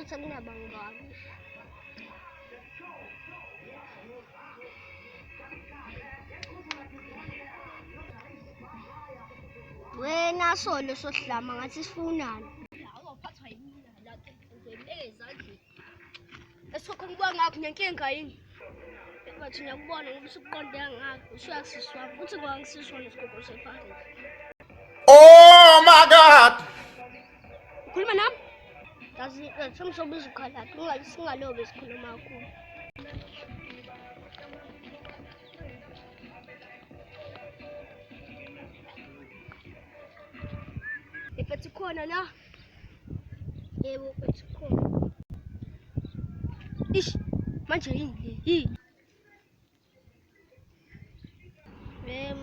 Masa nabanggabi. Wena solo sohlama ngathi sifunana. Awuphathwa yimina la ngibeke ezandleni. Esokho ngibona ngakho nenkinga yini? Bathi ngiyakubona ngoba usuqonde ngakho usuyasiswa futhi kwangisiswa nesigqoko sephahla. Oh my God! Ukhuluma nami? Yazi semsobiza ukhalaphi singalobe sikhuluma kakhulu. Ipethi khona la. Yebo ipethi khona. Ish manje yini?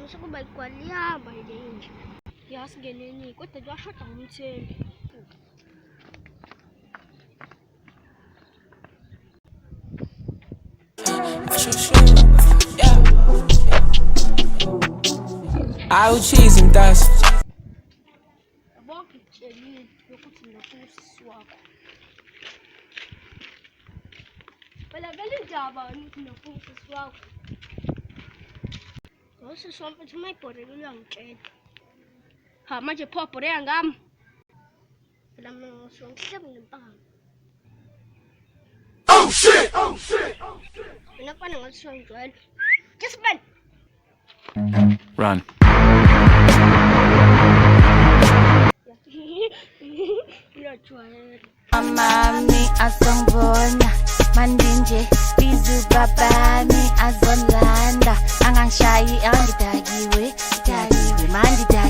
Musukuba ikwaliyamba ile nje. Yasingeneni kodwa kwashoda ngumthembi. I would cheese and dust. Bonke tshelile ukuthi ngifuna usisi wakho. Phela vele indaba ukuthi ngifuna usisi wakho. Usisi wami futhi mayibhoreke uyangitshela. Ha manje pho bhoreka ngami. Phela mina ngishongihlebe ngempama. Oh shit! Oh shit! Mina kufana ngathi shonjwela. Just man. Run. Amami asongibona mandinje bizu babani azonlanda angangishayi angidakiwe mandidaki